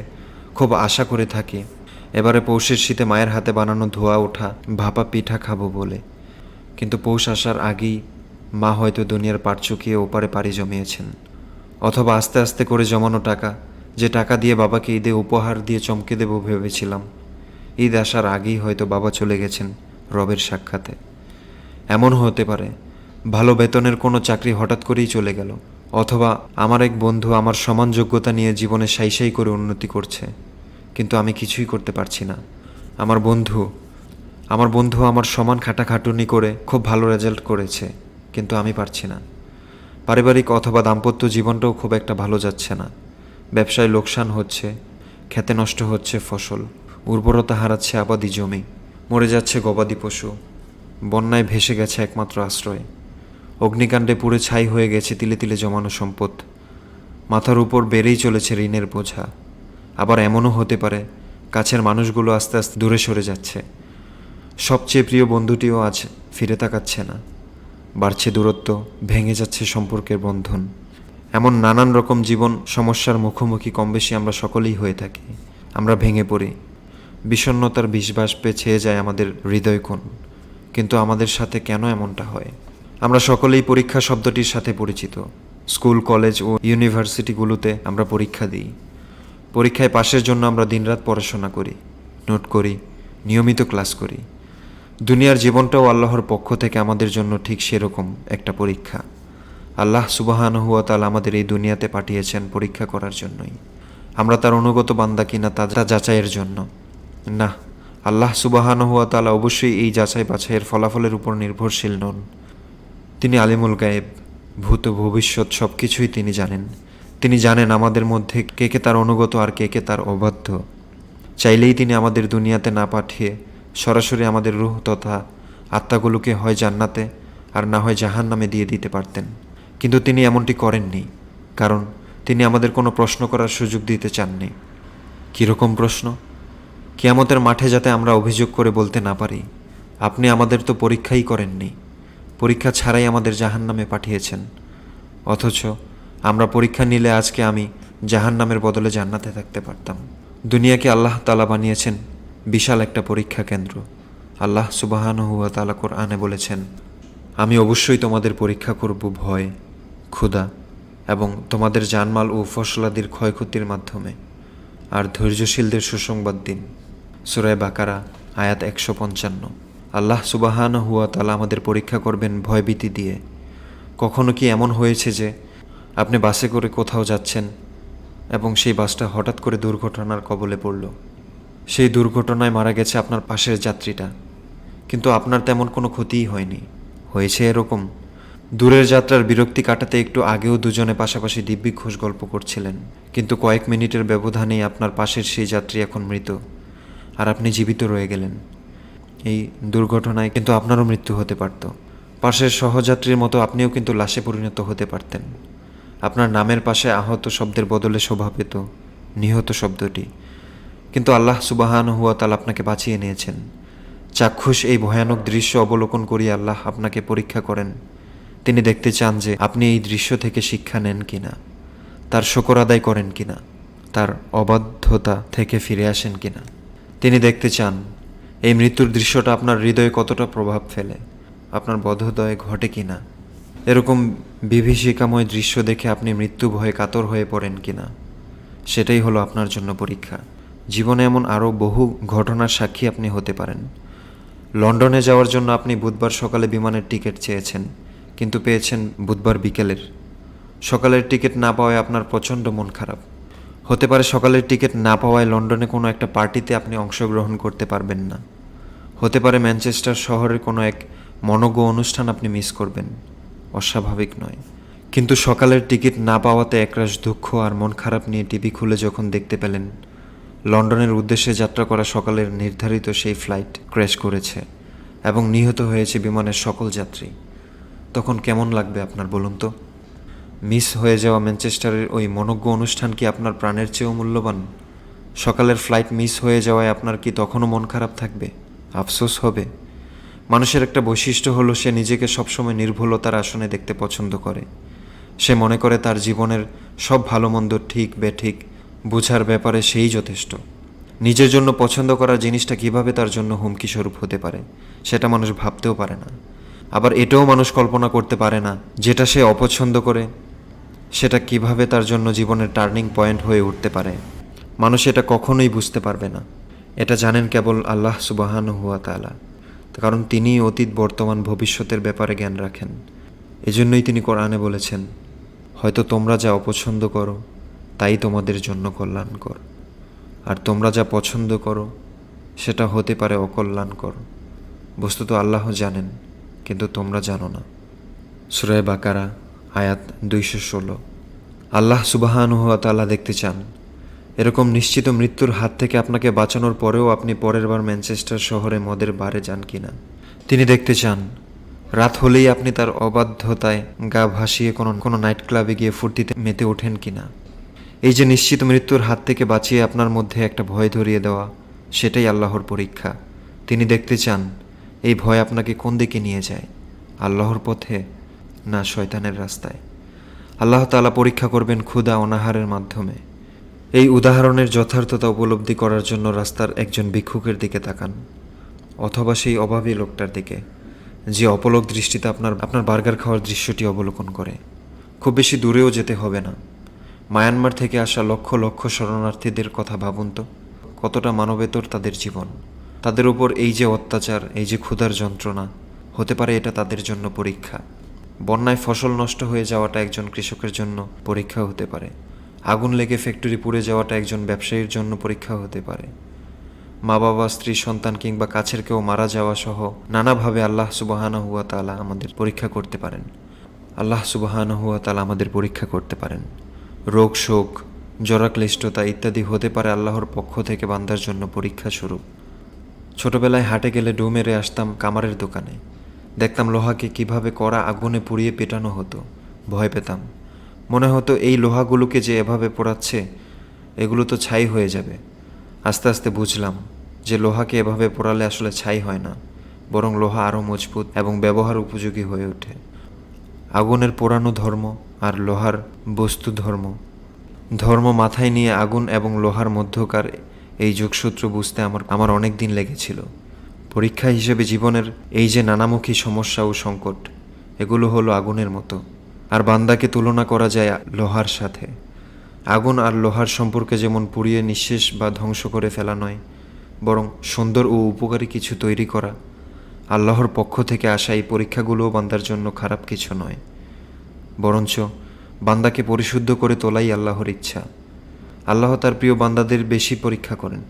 খুব আশা করে থাকি এবারে পৌষের শীতে মায়ের হাতে বানানো ধোয়া ওঠা ভাপা পিঠা খাবো বলে। কিন্তু পৌষ আসার আগেই মা হয়তো দুনিয়ার পাট চুকিয়ে ওপারে পাড়ি জমিয়েছেন। অথবা আস্তে আস্তে করে জমানো টাকা, যে টাকা দিয়ে বাবাকে ঈদে উপহার দিয়ে চমকে দেব ভেবেছিলাম, ঈদ আসার আগেই হয়তো বাবা চলে গেছেন রবের সাক্ষাতে। এমনও হতে পারে ভালো বেতনের কোনো চাকরি হঠাৎ করেই চলে গেল। অথবা আমার এক বন্ধু আমার সমান যোগ্যতা নিয়ে জীবনে সাই সাই করে উন্নতি করছে, কিন্তু আমি কিছুই করতে পারছি না। আমার বন্ধু আমার সমান খাটাখাটুনি করে খুব ভালো রেজাল্ট করেছে, কিন্তু আমি পারছি না। পারিবারিক অথবা দাম্পত্য জীবনটাও খুব একটা ভালো যাচ্ছে না। ব্যবসায় লোকসান হচ্ছে, খেতে নষ্ট হচ্ছে ফসল, উর্বরতা হারাচ্ছে আবাদি জমি, মরে যাচ্ছে গবাদি পশু, বন্যায় ভেসে গেছে একমাত্র আশ্রয়, অগ্নিকাণ্ডে পুড়ে ছাই হয়ে গেছে তিলে তিলে জমানো সম্পদ, মাথার উপর বেড়েই চলেছে ঋণের বোঝা। আবার এমনও হতে পারে কাছের মানুষগুলো আস্তে আস্তে দূরে সরে যাচ্ছে, সবচেয়ে প্রিয় বন্ধুটিও আজ ফিরে তাকাচ্ছে না, বাড়ছে দূরত্ব, ভেঙে যাচ্ছে সম্পর্কের বন্ধন। এমন নানান রকম জীবন সমস্যার মুখোমুখি কমবেশি আমরা সকলেই হয়ে থাকি। আমরা ভেঙে পড়ি, বিষণ্ণতার বিষবাষ্পে ছেয়ে যায় আমাদের হৃদয়কোণ। কিন্তু আমাদের সাথে কেন এমনটা হয়? আমরা সকলেই পরীক্ষা শব্দটির সাথে পরিচিত। স্কুল, কলেজ ও ইউনিভার্সিটিগুলোতে আমরা পরীক্ষা দিই। পরীক্ষায় পাশের জন্য আমরা দিনরাত পড়াশোনা করি, নোট করি, নিয়মিত ক্লাস করি। দুনিয়ার জীবনটাও আল্লাহর পক্ষ থেকে আমাদের জন্য ঠিক সেরকম একটা পরীক্ষা। আল্লাহ সুবহানাহু ওয়া তাআলা আমাদের এই দুনিয়াতে পাঠিয়েছেন পরীক্ষা করার জন্যই। আমরা তার অনুগত বান্দা কিনা তা যাচাইয়ের জন্য না। আল্লাহ সুবহানাহু ওয়া তাআলা অবশ্যই এই যাচাই বাছাইয়ের ফলাফলের উপর নির্ভরশীল নন। তিনি আলিমুল গায়েব, ভূত ভবিষ্যৎ সব কিছুই তিনি জানেন। তিনি জানেন আমাদের মধ্যে কে কে তার অনুগত আর কে কে তার অবাধ্য। চাইলেই তিনি আমাদের দুনিয়াতে না পাঠিয়ে সরাসরি আমাদের রূহ তথা আত্মাগুলোকে হয় জান্নাতে আর না হয় জাহান্নামে দিয়ে দিতে পারতেন। কিন্তু তিনি এমনটি করেননি, কারণ তিনি আমাদের কোনো প্রশ্ন করার সুযোগ দিতে চাননি। কীরকম প্রশ্ন? কিয়ামতের মাঠে যাতে আমরা অভিযোগ করে বলতে না পারি, আপনি আমাদের তো পরীক্ষাই করেননি, পরীক্ষা ছাড়াই আমাদের জাহান্নামে পাঠিয়েছেন। অথচ আমরা পরীক্ষা নিলে আজকে আমি জাহান্নামের বদলে জান্নাতে থাকতে পারতাম। দুনিয়াকে আল্লাহ তাআলা বানিয়েছেন বিশাল একটা পরীক্ষা কেন্দ্র। আল্লাহ সুবহানাহু ওয়া তাআলা কোরআনে বলেছেন, আমি অবশ্যই তোমাদের পরীক্ষা করব ভয়, ক্ষুধা এবং তোমাদের জানমাল ও ফসলাদির ক্ষয়ক্ষতির মাধ্যমে, আর ধৈর্যশীলদের সুসংবাদ দিন। সূরা বাকারা আয়াত 155। আল্লাহ সুবহানাহু ওয়া তাআলা আমাদের পরীক্ষা করবেন ভয়ভীতি দিয়ে। কখনো কি এমন হয়েছে যে আপনি বাসে করে কোথাও যাচ্ছেন এবং সেই বাসটা হঠাৎ করে দুর্ঘটনার কবলে পড়ল? সেই দুর্ঘটনায় মারা গেছে আপনার পাশের যাত্রীটা, কিন্তু আপনার তেমন কোনো ক্ষতিই হয়নি। হয়েছে এরকম, দূরের যাত্রার বিরক্তি কাটাতে একটু আগেও দুজনে পাশাপাশি দিব্যি ঘোষ গল্প করছিলেন, কিন্তু কয়েক মিনিটের ব্যবধানেই আপনার পাশের সেই যাত্রী এখন মৃত আর আপনি জীবিত রয়ে গেলেন। এই দুর্ঘটনায় কিন্তু আপনারও মৃত্যু হতে পারত। পাশের সহযাত্রীর মতো আপনিও কিন্তু লাশে পরিণত হতে পারতেন। আপনার নামের পাশে আহত শব্দের বদলে শোভা পেত নিহত শব্দটি। কিন্তু আল্লাহ সুবহানাহু ওয়া তাআলা আপনাকে বাঁচিয়ে নিয়েছেন। চাক্ষুষ এই ভয়ানক দৃশ্য অবলোকন করিয়ে আল্লাহ আপনাকে পরীক্ষা করেন। তিনি দেখতে চান যে আপনি এই দৃশ্য থেকে শিক্ষা নেন কিনা, তার শুকর আদায় করেন কিনা, তার অবাধ্যতা থেকে ফিরে আসেন কিনা। তিনি দেখতে চান এই মৃত্যুর দৃশ্যটা আপনার হৃদয়ে কতটা প্রভাব ফেলে, আপনার বোধোদয় ঘটে কিনা। এরকম বিভীষিকাময় দৃশ্য দেখে আপনি মৃত্যু ভয়ে কাতর হয়ে পড়েন কিনা, সেটাই হলো আপনার জন্য পরীক্ষা। জীবনে এমন আরও বহু ঘটনার সাক্ষী আপনি হতে পারেন। লন্ডনে যাওয়ার জন্য আপনি বুধবার সকালে বিমানের টিকিট চেয়েছেন, কিন্তু পেয়েছেন বুধবার বিকেলের। সকালের টিকিট না পাওয়ায় আপনার প্রচণ্ড মন খারাপ। হতে পারে সকালের টিকিট না পাওয়ায় লন্ডনে কোনো একটা পার্টিতে আপনি অংশগ্রহণ করতে পারবেন না। হতে পারে ম্যানচেস্টার শহরের কোনো এক মনোজ্ঞ অনুষ্ঠান আপনি মিস করবেন। অস্বাভাবিক নয়, কিন্তু সকালের টিকিট না পাওয়াতে একরাশ দুঃখ আর মন খারাপ নিয়ে টিভি খুলে যখন দেখতে পেলেন লন্ডনের উদ্দেশ্যে যাত্রা করা সকালের নির্ধারিত সেই ফ্লাইট ক্র্যাশ করেছে এবং নিহত হয়েছে বিমানের সকল যাত্রী, তখন কেমন লাগবে আপনার বলুন তো? মিস হয়ে যাওয়া ম্যানচেস্টারের ওই মনোজ্ঞ অনুষ্ঠান কি আপনার প্রাণের চেয়েও মূল্যবান? সকালের ফ্লাইট মিস হয়ে যাওয়ায় আপনার কি তখনও মন খারাপ থাকবে, আফসোস হবে? মানুষের একটা বৈশিষ্ট্য হলো সে নিজেকে সবসময় নির্ভুলতার আসনে দেখতে পছন্দ করে। সে মনে করে তার জীবনের সব ভালো মন্দ ঠিক বেঠিক বোঝার ব্যাপারে সেই যথেষ্ট। নিজের জন্য পছন্দ করা জিনিসটা কিভাবে তার জন্য হুমকি স্বরূপ হতে পারে সেটা মানুষ ভাবতেও পারে না। আবার এটাও মানুষ কল্পনা করতে পারে না যেটা সে অপছন্দ করে সেটা কিভাবে তার জন্য জীবনের টার্নিং পয়েন্ট হয়ে উঠতে পারে। মানুষ এটা কখনোই বুঝতে পারবে না। এটা জানেন কেবল আল্লাহ সুবহানাহু ওয়া তাআলা, কারণ তিনিই অতীত বর্তমান ভবিষ্যতের ব্যাপারে জ্ঞান রাখেন। এজন্যই তিনি কোরআনে বলেছেন, হয়তো তোমরা যা অপছন্দ করো তাই তোমাদের জন্য কল্যাণকর, আর তোমরা যা পছন্দ করো সেটা হতে পারে অকল্যাণকর। বস্তুত আল্লাহ জানেন, কিন্তু তোমরা জানো না। সূরা বাকারা আয়াত 216। আল্লাহ সুবহানাহু ওয়া তাআলা দেখতে চান এরকম নিশ্চিত মৃত্যুর হাত থেকে আপনাকে বাঁচানোর পরেও আপনি পরের বার ম্যানচেস্টার শহরে মদের বারে যান কিনা। তিনি দেখতে চান রাত হলেই আপনি তার অবাধ্যতায় গা ভাসিয়ে কোনো নাইট ক্লাবে গিয়ে ফুর্তিতে মেতে ওঠেন কিনা। এই যে নিশ্চিত মৃত্যুর হাত থেকে বাঁচিয়ে আপনার মধ্যে একটা ভয় ধরিয়ে দেওয়া, সেটাই আল্লাহর পরীক্ষা। তিনি দেখতে চান এই ভয় আপনাকে কোন দিকে নিয়ে যায়, আল্লাহর পথে না শয়তানের রাস্তায়। আল্লাহ তাআলা পরীক্ষা করবেন ক্ষুধা অনাহারের মাধ্যমে। এই উদাহরণের যথার্থতা উপলব্ধি করার জন্য রাস্তার একজন ভিক্ষুকের দিকে তাকান, অথবা সেই অভাবী লোকটার দিকে যে অপলক দৃষ্টিতে আপনার বার্গার খাওয়ার দৃশ্যটি অবলোকন করে। খুব বেশি দূরেও যেতে হবে না, মায়ানমার থেকে আসা লক্ষ লক্ষ শরণার্থীদের কথা ভাবুন তো, কতটা মানবেতর তাদের জীবন। তাদের উপর এই যে অত্যাচার, এই যে ক্ষুধার যন্ত্রণা, হতে পারে এটা তাদের জন্য পরীক্ষা। বন্যায় ফসল নষ্ট হয়ে যাওয়াটা একজন কৃষকের জন্য পরীক্ষা হতে পারে। আগুন লেগে ফ্যাক্টরি পুড়ে যাওয়াটা একজন ব্যবসায়ীর জন্য পরীক্ষা হতে পারে। মা বাবা, স্ত্রী, সন্তান কিংবা কাছের কেউ মারা যাওয়া সহ নানাভাবে আল্লাহ সুবহানাহু ওয়া তাআলা আমাদের পরীক্ষা করতে পারেন। আল্লাহ সুবহানাহু ওয়া তাআলা আমাদের পরীক্ষা করতে পারেন। রোগ, শোক, জরাক্লিষ্টতা ইত্যাদি হতে পারে আল্লাহর পক্ষ থেকে বান্দার জন্য পরীক্ষা স্বরূপ। ছোটবেলায় হাটে গেলে ডু মেরে আসতাম কামারের দোকানে, দেখতাম লোহাকে কিভাবে কড়া আগুনে পুড়িয়ে পেটানো হতো। ভয় পেতাম, মনে হতো এই লোহাগুলোকে যে এভাবে পোড়াচ্ছে এগুলো তো ছাই হয়ে যাবে। আস্তে আস্তে বুঝলাম যে লোহাকে এভাবে পোড়ালে আসলে ছাই হয় না, বরং লোহা আরও মজবুত এবং ব্যবহার উপযোগী হয়ে ওঠে। আগুনের পোড়ানো ধর্ম আর লোহার বস্তু ধর্ম মাথায় নিয়ে আগুন এবং লোহার মধ্যকার এই যোগসূত্র বুঝতে আমার অনেক দিন লেগেছিল। পরীক্ষা হিসেবে জীবনের এই যে নানামুখী সমস্যা ও সংকট, এগুলো হলো আগুনের মতো, আর বান্দাকে তুলনা করা যায় লোহার সাথে। আগুন আর লোহার সম্পর্কে যেমন পুড়িয়ে নিঃশেষ বা ধ্বংস করে ফেলা নয়, বরং সুন্দর ও উপকারী কিছু তৈরি করা, আল্লাহর পক্ষ থেকে আসা এই পরীক্ষাগুলোও বান্দার জন্য খারাপ কিছু নয়, বরঞ্চ বান্দাকে পরিশুদ্ধ করে তোলাই আল্লাহর ইচ্ছা। আল্লাহ তার প্রিয় বান্দাদের বেশি পরীক্ষা করেন।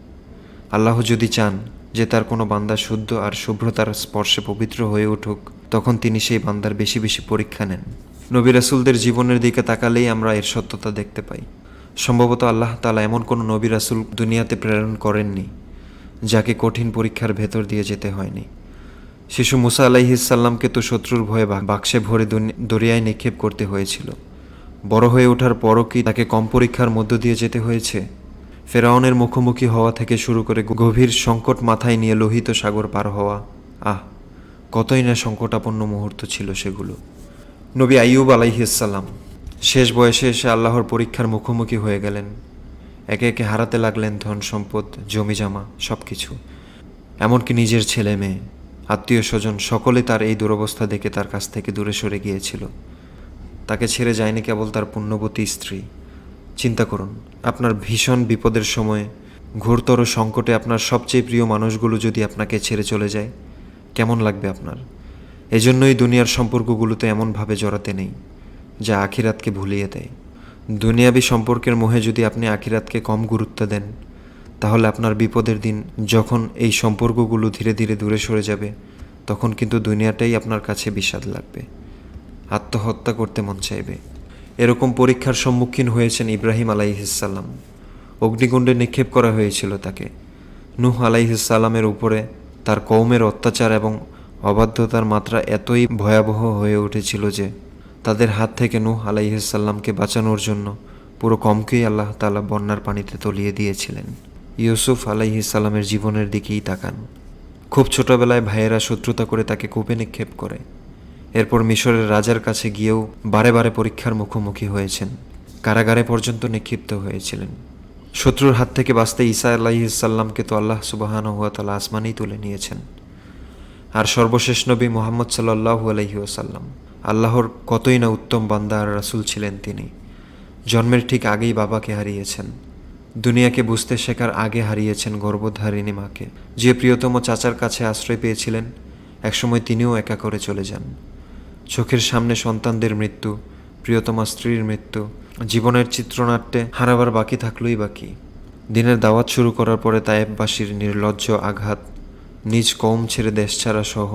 আল্লাহ যদি চান যে তার কোনো বান্দা শুদ্ধ আর শুভ্রতার স্পর্শে পবিত্র হয়ে উঠুক, তখন তিনি সেই বান্দার বেশি বেশি পরীক্ষা নেন। নবী রাসূলদের জীবনের দিকে তাকালেই আমরা এর সত্যতা দেখতে পাই। সম্ভবত আল্লাহ তাআলা এমন কোনো নবী রাসূল দুনিয়াতে প্রেরণ করেননি যাকে কঠিন পরীক্ষার ভেতর দিয়ে যেতে হয়নি। শিশু মুসা আলাইহিস সালামকে তো শত্রুর ভয়ে বাক্সে ভরে দরিয়ায় নিক্ষেপ করতে হয়েছিল। বড় হয়ে ওঠার পরও কি তাকে কম পরীক্ষার মধ্য দিয়ে যেতে হয়েছে? ফেরাউনের মুখোমুখি হওয়া থেকে শুরু করে গভীর সংকট মাথায় নিয়ে লোহিত সাগর পার হওয়া, কতই না সংকটাপন্ন মুহূর্ত ছিল সেগুলো। নবী আইয়ুব আলাইহিস সালাম শেষ বয়সে এসে আল্লাহর পরীক্ষার মুখোমুখি হয়ে গেলেন। একে একে হারাতে লাগলেন ধন সম্পদ, জমিজমা, সব কিছু। এমনকি নিজের ছেলে মেয়ে, আত্মীয় স্বজন সকলে তার এই দুরবস্থা দেখে তার কাছ থেকে দূরে সরে গিয়েছিল। তাকে ছেড়ে যায়নি কেবল তার পুণ্যবতী স্ত্রী। চিন্তা করুন, আপনার ভীষণ বিপদের সময়ে, ঘোরতর সংকটে আপনার সবচেয়ে প্রিয় মানুষগুলো যদি আপনাকে ছেড়ে চলে যায়, কেমন লাগবে আপনার? এজন্যই দুনিয়ার সম্পর্কগুলোতে এমনভাবে জড়াতে নেই যা আখিরাতকে ভুলিয়ে দেয়। দুনিয়াবী সম্পর্কের মোহে যদি আপনি আখিরাতকে কম গুরুত্ব দেন, তাহলে আপনার বিপদের দিন যখন এই সম্পর্কগুলো ধীরে ধীরে দূরে সরে যাবে, তখন কিন্তু দুনিয়াটাই আপনার কাছে বিষাদ লাগবে, আত্মহত্যা করতে মন চাইবে। এরকম পরীক্ষার সম্মুখীন হয়েছেন ইব্রাহিম আলাইহিস সালাম। অগ্নিকুণ্ডে নিক্ষেপ করা হয়েছিল তাকে। নূহ আলাইহিস সালামের উপরে তার কওমের অত্যাচার এবং অবাধ্যতার মাত্রা এতই ভয়াবহ হয়ে উঠেছিল যে তাদের হাত থেকে নূহ আলাইহিস সালামকে বাঁচানোর জন্য পুরো কওমকেই আল্লাহ তাআলা বন্যার পানিতে তলিয়ে দিয়েছিলেন। ইউসুফ আলাইহিস সালামের জীবনের দিকেই তাকান। খুব ছোটবেলায় ভাইয়েরা শত্রুতা করে তাকে কূপে নিক্ষেপ করে। এরপর মিশরের রাজার কাছে গিয়েও বারে বারে পরীক্ষার মুখোমুখি হয়েছেন। কারাগারে পর্যন্ত নিক্ষিপ্ত হয়েছিলেন। শত্রুর হাত থেকে বাঁচতে ঈসা আলাইহিস সালামকে তো আল্লাহ সুবহানাহু ওয়া তাআলা আসমানেই তুলে নিয়েছেন। আর সর্বশেষ নবী মুহাম্মদ সাল্লাল্লাহু আলাইহি ওয়াসাল্লাম, আল্লাহর কতই না উত্তম বান্দা আর রাসূল ছিলেন তিনি। জন্মের ঠিক আগেই বাবাকে হারিয়েছেন। দুনিয়াকে বুঝতে শেখার আগে হারিয়েছেন গর্ভধারিণী মাকে। যে প্রিয়তম চাচার কাছে আশ্রয় পেয়েছিলেন, একসময় তিনিও একা করে চলে যান। চোখের সামনে সন্তানদের মৃত্যু, প্রিয়তমা স্ত্রীর মৃত্যু, জীবনের চিত্রনাট্যে হারাবার বাকি থাকলই বাকি। দিনের দাওয়াত শুরু করার পরে তায়েফবাসীর নির্লজ্জ আঘাত, নিজ কওম ছেড়ে দেশ ছাড়া সহ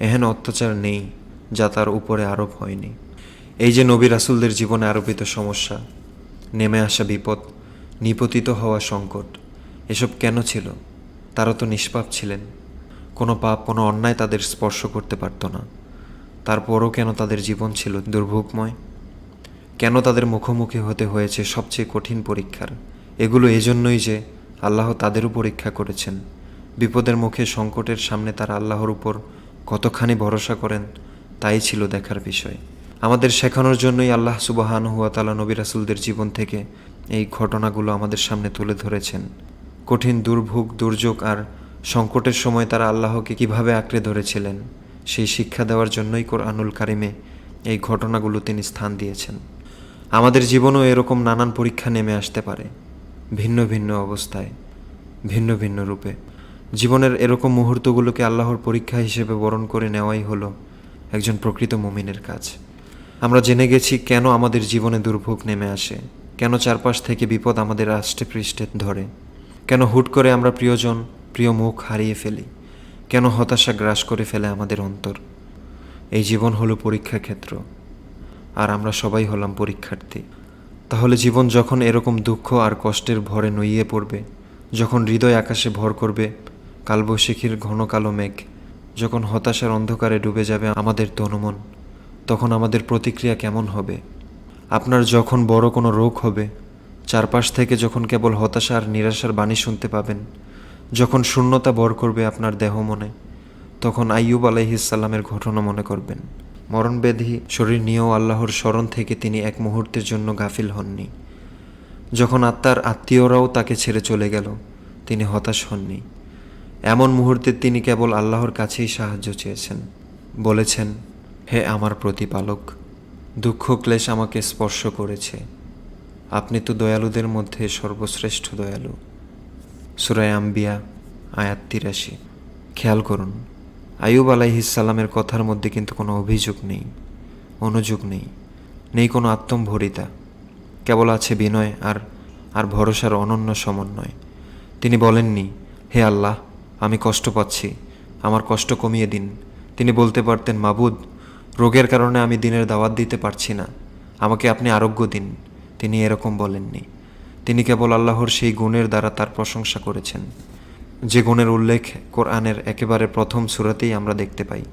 এহেন অত্যাচার নেই যা তার উপরে আরোপ হয়নি। এই যে নবী রাসূলদের জীবনে আরোপিত সমস্যা, নেমে আসা বিপদ, নিপতিত হওয়া সংকট, এসব কেন ছিল? তারা তো নিষ্পাপ ছিলেন, কোনো পাপ কোনো অন্যায় তাদের স্পর্শ করতে পারত না। তারপরও কেন তাদের জীবন ছিল দুর্ভোগময়? কেন তাদের মুখোমুখি হতে হয়েছে সবচেয়ে কঠিন পরীক্ষার? এগুলো এজন্যই যে আল্লাহ তাদেরও পরীক্ষা করেছেন। বিপদের মুখে সংকটের সামনে তারা আল্লাহর উপর কতখানি ভরসা করেন তাই ছিল দেখার বিষয়। আমাদের শেখানোর জন্যই আল্লাহ সুবহানাহু ওয়া তাআলা নবী রাসূলদের জীবন থেকে এই ঘটনাগুলো আমাদের সামনে তুলে ধরেছেন। কঠিন দুর্ভোগ, দুর্যোগ আর সংকটের সময় তারা আল্লাহকে কিভাবে আঁকড়ে ধরেছিলেন, সেই শিক্ষা দেওয়ার জন্যই কোরআনুল কারিমে এই ঘটনাগুলো তিনি স্থান দিয়েছেন। আমাদের জীবনেও এরকম নানান পরীক্ষা নেমে আসতে পারে, ভিন্ন ভিন্ন অবস্থায়, ভিন্ন ভিন্ন রূপে। জীবনের এরকম মুহূর্তগুলোকে আল্লাহর পরীক্ষা হিসেবে বরণ করে নেওয়াই হলো একজন প্রকৃত মুমিনের কাজ। আমরা জেনে গেছি কেন আমাদের জীবনে দুর্ভোগ নেমে আসে, কেন চারপাশ থেকে বিপদ আমাদের আষ্টে পৃষ্ঠে ধরে, কেন হুট করে আমরা প্রিয়জন, প্রিয় মুখ হারিয়ে ফেলি, কেন হতাশা গ্রাস করে ফেলে আমাদের অন্তর। এই জীবন হলো পরীক্ষা ক্ষেত্র, আর আমরা সবাই হলাম পরীক্ষার্থী। তাহলে জীবন যখন এরকম দুঃখ আর কষ্টের ভরে নুইয়ে পড়বে, যখন হৃদয় আকাশে ভর করবে কালবৈশাখীর ঘন কালো মেঘ, যখন হতাশার অন্ধকারে ডুবে যাবে আমাদের তনুমন, তখন আমাদের প্রতিক্রিয়া কেমন হবে? আপনার যখন বড় কোনো রোগ হবে, চারপাশ থেকে যখন কেবল হতাশা আর নিরাশার বাণী শুনতে পাবেন, যখন শূন্যতা ভর করবে আপনার দেহ মনে, তখন আইয়ুব আলাইহিসসালামের ঘটনা মনে করবেন। মরণব্যাধি শরীর নিয়েও আল্লাহর স্মরণ থেকে তিনি এক মুহূর্তের জন্য গাফিল হননি। যখন আত্মার আত্মীয়রাও তাকে ছেড়ে চলে গেল, তিনি হতাশ হননি। এমন মুহূর্তে তিনি কেবল আল্লাহর কাছেই সাহায্য চেয়েছেন, বলেছেন, হে আমার প্রতিপালক, দুঃখ ক্লেশ আমাকে স্পর্শ করেছে, আপনি তো দয়ালুদের মধ্যে সর্বশ্রেষ্ঠ দয়ালু। সূরা আম্বিয়া আয়াত ৮৩। খেয়াল করুন, আইয়ুব আলাইহিসসালামের কথার মধ্যে কিন্তু কোনো অভিযোগ নেই, অনুযোগ নেই, নেই কোনো আত্মম্ভরিতা, কেবল আছে বিনয় আর ভরসার অনন্য সমন্বয়। তিনি বলেননি, হে আল্লাহ, আমি কষ্ট পাচ্ছি, আমার কষ্ট কমিয়ে দিন। তিনি বলতে পারতেন, মাবুদ, রোগের কারণে আমি দিনের দাওয়াত দিতে পারছি না, আমাকে আপনি আরোগ্য দিন। তিনি এরকম বলেননি। তিনি কেবল আল্লাহর সেই গুণের দ্বারা তার প্রশংসা করেছেন, যে গুণের উল্লেখ কোরআনের একেবারে প্রথম সূরাতেই আমরা দেখতে পাই।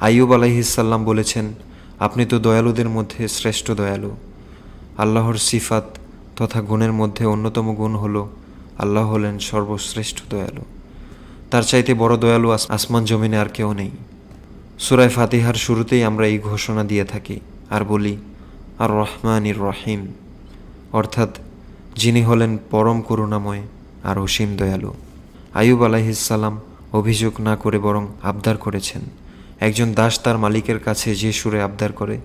আইয়ুব আলাইহিসসালাম বলেছেন, আপনি তো দয়ালুদের মধ্যে শ্রেষ্ঠ দয়ালু। আল্লাহর সিফাত তথা গুণের মধ্যে অন্যতম গুণ হলো আল্লাহ হলেন সর্বশ্রেষ্ঠ দয়ালু। তার চাইতে বড় দয়ালু আসমান জমিনে আর কেউ নেই। সূরা ফাতিহার শুরুতেই আমরা এই ঘোষণা দিয়ে থাকি আর বলি, আর রহমানির রহিম, অর্থাৎ যিনি হলেন পরম করুণাময় আর অসীম দয়ালু। আইয়ুব আলাইহিসসালাম অভিযোগ না করে বরং আবদার করেছেন। একজন দাস তার মালিকের কাছে যে সুরে আবদার করে,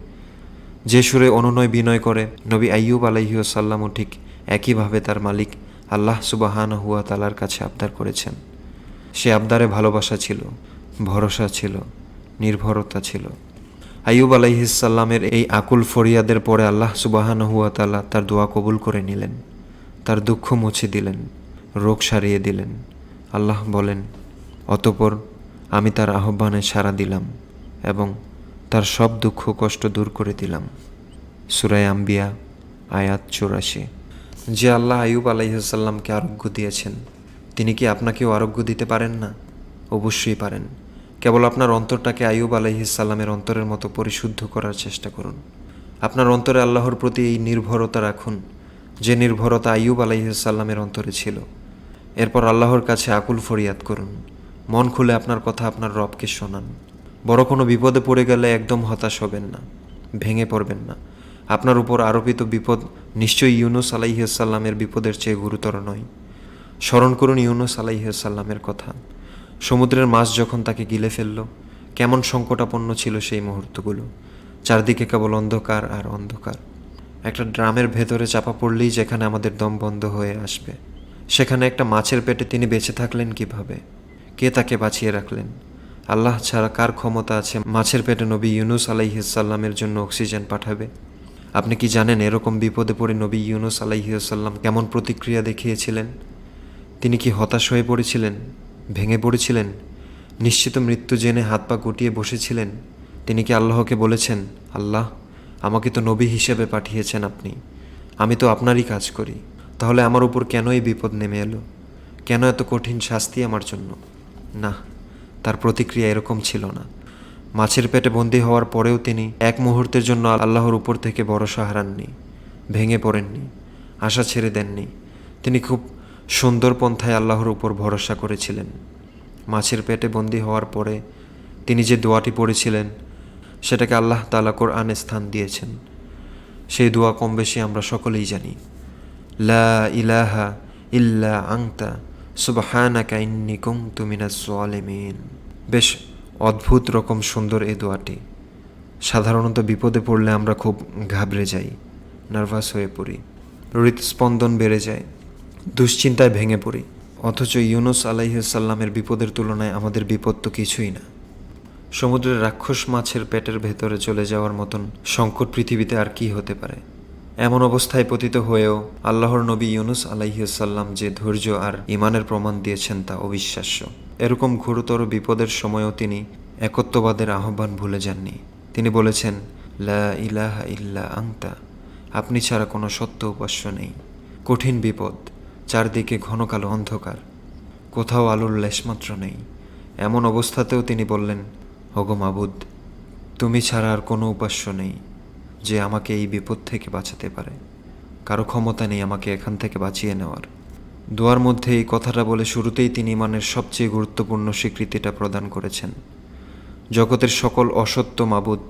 যে সুরে অনুনয় বিনয় করে, নবী আইয়ুব আলাইহিসসালামও ঠিক একইভাবে তার মালিক আল্লাহ সুবহানাহু ওয়া তাআলার কাছে আবদার করেছেন। সে আবদারে ভালোবাসা ছিল, ভরসা ছিল, নির্ভরতা ছিল। আইয়ুব আলাইহিসসালামের এই আকুল ফরিয়াদের পরে আল্লাহ সুবহানাহু ওয়া তাআলা তার দোয়া কবুল করে নিলেন, তার দুঃখ মুছে দিলেন, রোগ সারিয়ে দিলেন। আল্লাহ বলেন, অতঃপর আমি তার আহ্বানে সাড়া দিলাম এবং তার সব দুঃখ কষ্ট দূর করে দিলাম। সূরা আম্বিয়া আয়াত ৮৪। যে আল্লাহ আইয়ুব আলাইহিসসালামকে আরোগ্য দিয়েছেন, তিনি কি আপনাকেও আরোগ্য দিতে পারেন না? অবশ্যই পারেন। কেবল আপনার অন্তরটাকে আইয়ুব আলাইহিসসালামের অন্তরের মতো পরিশুদ্ধ করার চেষ্টা করুন। আপনার অন্তরে আল্লাহর প্রতি এই নির্ভরতা রাখুন, যে নির্ভরতা আইয়ুব আলাইহিসসালামের অন্তরে ছিল। এরপর আল্লাহর কাছে আকুল ফরিয়াদ করুন, মন খুলে আপনার কথা আপনার রবকে শোনান। বড় কোনো বিপদে পড়ে গেলে একদম হতাশ হবেন না, ভেঙে পড়বেন না। আপনার উপর আরোপিত বিপদ নিশ্চয়ই ইউনুস আলাইহিসসালামের বিপদের চেয়ে গুরুতর নয়। স্মরণ করুন ইউনুস আলাইহিসসালামের কথা। সমুদ্রের মাছ যখন তাকে গিলে ফেলল, কেমন সংকটাপন্ন ছিল সেই মুহূর্তগুলো। চারদিকে কেবল অন্ধকার আর অন্ধকার। একটা ড্রামের ভেতরে চাপা পড়লেই যেখানে আমাদের দম বন্ধ হয়ে আসবে, সেখানে একটা মাছের পেটে তিনি বেঁচে থাকলেন কিভাবে? কে তাকে বাঁচিয়ে রাখলেন? আল্লাহ ছাড়া কার ক্ষমতা আছে মাছের পেটে নবী ইউনুস আলাইহিসসালামের জন্য অক্সিজেন পাঠাবে? আপনি কি জানেন এরকম বিপদে পড়ে নবী ইউনুস আলাইহিসসালাম কেমন প্রতিক্রিয়া দেখিয়েছিলেন? তিনি কি হতাশ হয়ে পড়েছিলেন, ভেঙে পড়েছিলেন, নিশ্চিত মৃত্যু জেনে হাত পা গুটিয়ে বসেছিলেন? তিনি কি আল্লাহকে বলেছেন, আল্লাহ, আমাকে তো নবী হিসেবে পাঠিয়েছেন আপনি, আমি তো আপনারই কাজ করি, তাহলে আমার উপর কেন এই বিপদ নেমে এলো? কেন এত কঠিন শাস্তি আমার জন্য? না, তার প্রতিক্রিয়া এরকম ছিল না। মাছের পেটে বন্দী হওয়ার পরেও তিনি এক মুহূর্তের জন্য আল্লাহর উপর থেকে ভরসা হারাননি, ভেঙে পড়েননি, আশা ছেড়ে দেননি। তিনি খুব সুন্দর পন্থায় আল্লাহর উপর ভরসা করেছিলেন। মাছের পেটে বন্দী হওয়ার পরে তিনি যে দোয়াটি পড়েছিলেন সেটাকে আল্লাহ তাআলা কোরআনে স্থান দিয়েছেন। সেই দোয়া কম বেশি আমরা সকলেই জানি। লা ইলাহা ইল্লা আনতা সুবহানাকা ইন্নী কুনতু মিনাজ জালিমিন। বেশ অদ্ভুত রকম সুন্দর এই দোয়াটি। সাধারণত বিপদে পড়লে আমরা খুব ঘাবড়ে যাই, নার্ভাস হয়ে পড়ি, হৃদস্পন্দন বেড়ে যায়, দুশ্চিন্তায় ভেঙে পড়ি। অথচ ইউনুস আলাইহিস সালামের বিপদের তুলনায় আমাদের বিপদ তো কিছুই না। সমুদ্রের রাক্ষস মাছের পেটের ভেতরে চলে যাওয়ার মতন সংকট পৃথিবীতে আর কি হতে পারে? এমন অবস্থায় পতিত হয়েও আল্লাহর নবী ইউনুস আলাইহিস সালাম যে ধৈর্য আর ঈমানের প্রমাণ দিয়েছেন তা অবিশ্বাস্য। এরকম ঘোরতর বিপদের সময়ও তিনি একত্ববাদের আহ্বান ভুলে যাননি। তিনি বলেছেন, লা ইলাহা ইল্লা আনতা, আপনি ছাড়া কোনো সত্য উপাস্য নেই। কঠিন বিপদ, চারদিকে ঘন কালো অন্ধকার, কোথাও আলোর লেশমাত্র নেই। এমন অবস্থাতেও তিনি বললেন, ওগো মাবুদ, তুমি ছাড়া আর কোনো উপাস্য নেই যে আমাকে এই বিপদ থেকে বাঁচাতে পারে। কারো ক্ষমতা নেই আমাকে এখান থেকে বাঁচিয়ে নেওয়ার। দোয়ার মধ্যে এই কথাটা বলে শুরুতেই তিনি ঈমানের সবচেয়ে গুরুত্বপূর্ণ স্বীকৃতিটা প্রদান করেছেন। জগতের সকল অসত্য মাবুদ,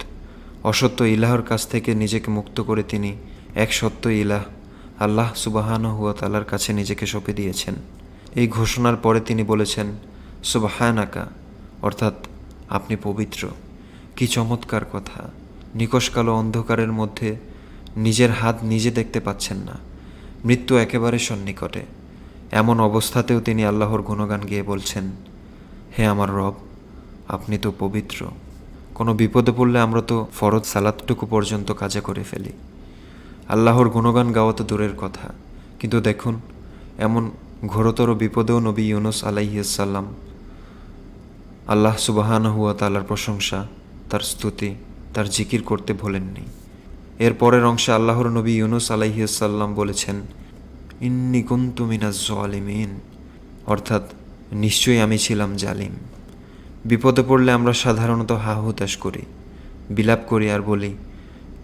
অসত্য ইলাহর কাছ থেকে নিজেকে মুক্ত করে তিনি এক সত্য ইলাহ আল্লাহ সুবহানাহু ওয়া তাআলার কাছে নিজেকে সঁপে দিয়েছেন। এই ঘোষণার পরে তিনি বলেছেন, সুবহানাকা, অর্থাৎ আপনি পবিত্র। কি চমৎকার কথা! নিকষ কালো অন্ধকারের মধ্যে নিজের হাত নিজে দেখতে পাচ্ছেন না, মৃত্যু একেবারে সন্নিকটে। এমন অবস্থাতেও তিনি আল্লাহর গুণগান গেয়ে বলছেন, হে আমার রব, আপনি তো পবিত্র। কোনো বিপদে পড়লে আমরা তো ফরজ সালাতটুকু পর্যন্ত কাজা করে ফেলি। আল্লাহর গুণগান গাওয়া তো দূরের কথা, কিন্তু দেখুন এমন ঘোরতর বিপদেও নবী ইউনুস আলাইহিস সালাম আল্লাহ সুবহানাহু ওয়া তাআলার প্রশংসা, তার স্তুতি, তার জিকির করতে ভোলেননি। এর পরের অংশে আল্লাহর নবী ইউনুস আলাইহিস সালাম বলেছেন, ইন্নী কুনতু মিনাজ জালিমিন, অর্থাৎ নিশ্চয়ই আমি ছিলাম জালিম। বিপদে পড়লে আমরা সাধারণত হা হুতাশ করি, বিলাপ করি আর বলি,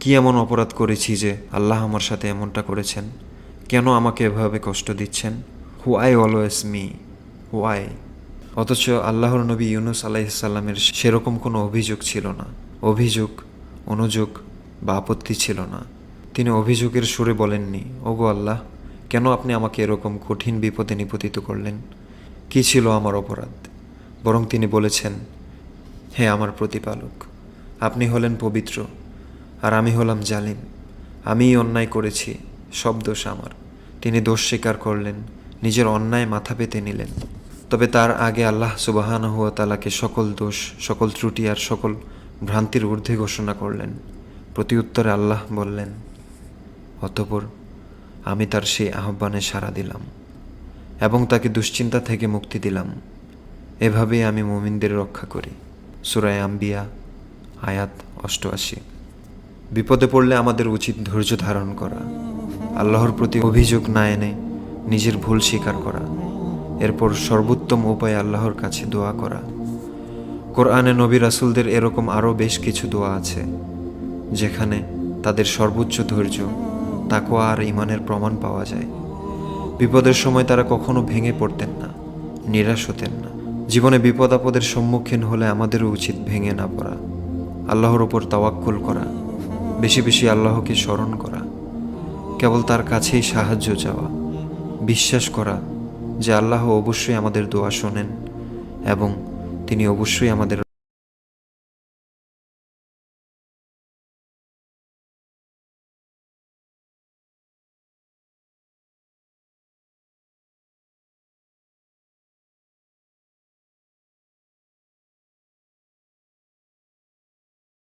কি এমন অপরাধ করেছি যে আল্লাহ আমার সাথে এমনটা করেছেন? কেন আমাকে এভাবে কষ্ট দিচ্ছেন? Why always me, why? অথচ আল্লাহর নবী ইউনুস আলাইহিস সালামের সেরকম কোনো অভিযোগ ছিল না। অভিযোগ, অনুযোগ বা আপত্তি ছিল না। তিনি অভিযোগের সুরে বলেননি, ওগো আল্লাহ, কেন আপনি আমাকে এরকম কঠিন বিপদে নিপতিত করলেন? কি ছিল আমার অপরাধ? বরং তিনি বলেছেন, হে আমার প্রতিপালক, আপনি হলেন পবিত্র আর আমি হলাম জালিম। আমিই অন্যায় করেছি, সব দোষ আমার। তিনি দোষ স্বীকার করলেন, নিজের অন্যায় মাথা পেতে নিলেন। তবে তার আগে আল্লাহ সুবহানাহু ওয়া তাআলাকে সকল দোষ, সকল ত্রুটি আর সকল ভ্রান্তির ঊর্ধ্বে ঘোষণা করলেন। প্রতিউত্তরে আল্লাহ বললেন, অতঃপর আমি তার সেই আহ্বানে সাড়া দিলাম এবং তাকে দুশ্চিন্তা থেকে মুক্তি দিলাম। এভাবেই আমি মুমিনদের রক্ষা করি। সূরা আম্বিয়া আয়াত 88। বিপদে পড়লে আমাদের উচিত ধৈর্য ধারণ করা, আল্লাহর প্রতি অভিযোগ না এনে নিজের ভুল স্বীকার করা, এরপর সর্বোত্তম উপায়ে আল্লাহর কাছে দোয়া করা। কোরআনে নবী রাসূলদের এরকম আরও বেশ কিছু দোয়া আছে যেখানে তাদের সর্বোচ্চ ধৈর্য, তাকওয়া আর ঈমানের প্রমাণ পাওয়া যায়। বিপদের সময় তারা কখনো ভেঙে পড়তেন না, নিরাশ হতেন না। জীবনে বিপদ আপদের সম্মুখীন হলে আমাদেরও উচিত ভেঙে না পড়া, আল্লাহর ওপর তাওয়াক্কুল করা, বেশি বেশি আল্লাহকে স্মরণ করা, কেবল তার কাছেই সাহায্য চাওয়া, বিশ্বাস করা যে আল্লাহ অবশ্যই আমাদের দোয়া শোনেন এবং তিনি অবশ্যই আমাদের